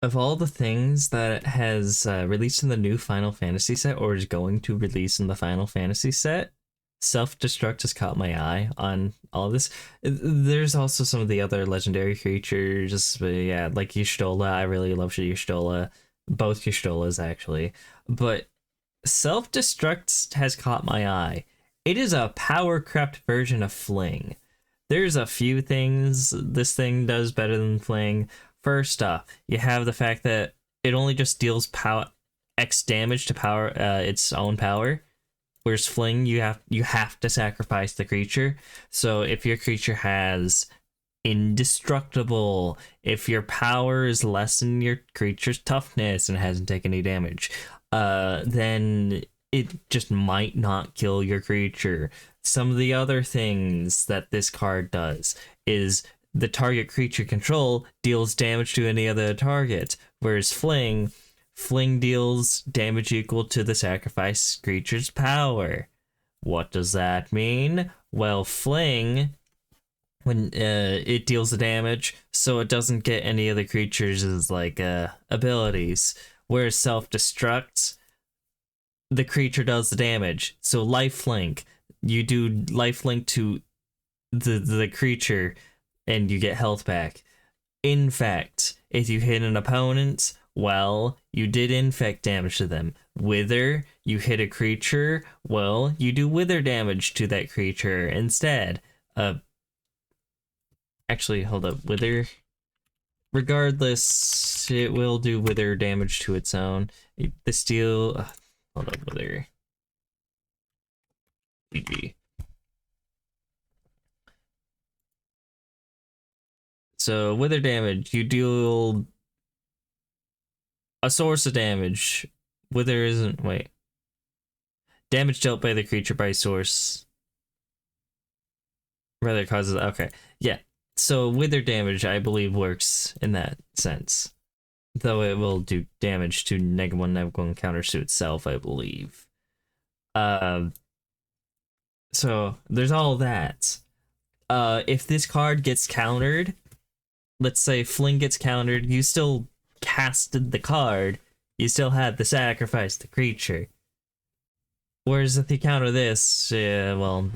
Of all the things that has released in the new Final Fantasy set, or is going to release in the Final Fantasy set, Self Destruct has caught my eye on all of this. There's also some of the other legendary creatures, but yeah, like Y'shtola. I really love Y'shtola. Both Y'shtolas, actually. But Self Destruct has caught my eye. It is a Powercrept version of Fling. There's a few things this thing does better than Fling. First off, you have the fact that it only just deals power X damage to power its own power. Whereas Fling, you have to sacrifice the creature. So if your creature has indestructible, if your power is less than your creature's toughness and hasn't taken any damage, then it just might not kill your creature. Some of the other things that this card does is the target creature control deals damage to any other target, whereas Fling deals damage equal to the sacrificed creature's power. What does that mean? Well, Fling, when it deals the damage, so it doesn't get any other creatures' like abilities. Whereas Self-Destruct, the creature does the damage. So lifelink, you do lifelink to the creature, and you get health back. Infect, if you hit an opponent, well, you did infect damage to them. Wither, you hit a creature, well, you do wither damage to that creature instead. Actually, hold up, wither. Regardless, it will do wither damage to its own. The steel, hold up, wither. GG. So wither damage, you deal a source of damage. Wither isn't, wait. Damage dealt by the creature by source. Rather causes, okay. Yeah. So wither damage, I believe, works in that sense. Though it will do damage to -1, -1 counters to itself, I believe. So there's all that. If this card gets countered, let's say Fling gets countered, you still casted the card, you still had to sacrifice the creature. Whereas if you counter this, well,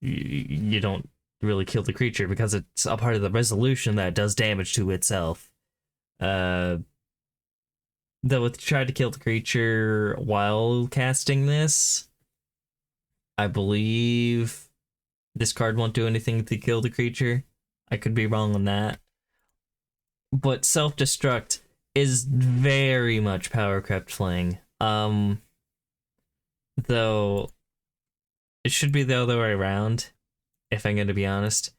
you don't really kill the creature because it's a part of the resolution that does damage to itself. Though if you try to kill the creature while casting this, I believe this card won't do anything to kill the creature. I could be wrong on that. But Self-Destruct is very much Powercrept Fling. Though it should be the other way around, if I'm going to be honest.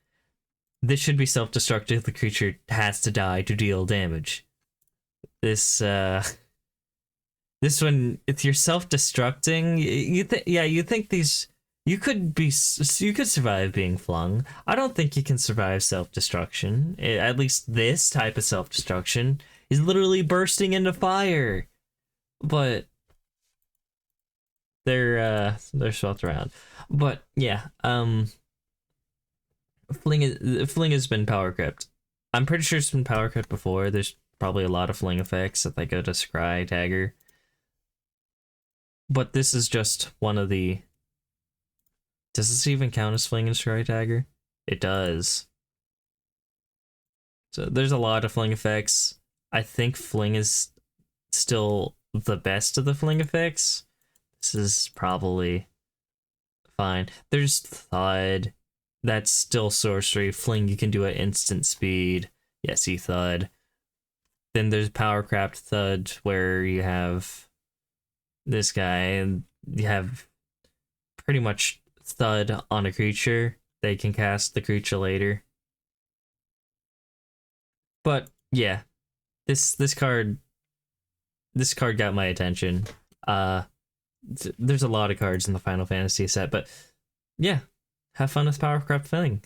This should be Self-Destruct if the creature has to die to deal damage. This one, if you're self-destructing, you think these, you could survive being flung. I don't think you can survive self-destruction. At least this type of self-destruction is literally bursting into fire. But they're swapped around. But yeah, Fling has been Powercrept. I'm pretty sure it's been Powercrept before. There's probably a lot of Fling effects that they go to Scry Dagger. But this is just one of the... Does this even count as Fling and Scry Dagger? It does. So there's a lot of Fling effects. I think Fling is still the best of the Fling effects. This is probably fine. There's Thud. That's still sorcery. Fling you can do at instant speed. Yes, you Thud. Then there's Powercraft Thud, where you have this guy, and you have pretty much Thud on a creature. They can cast the creature later. But yeah, this card got my attention. There's a lot of cards in the Final Fantasy set, but yeah, have fun with Powercraft Fling.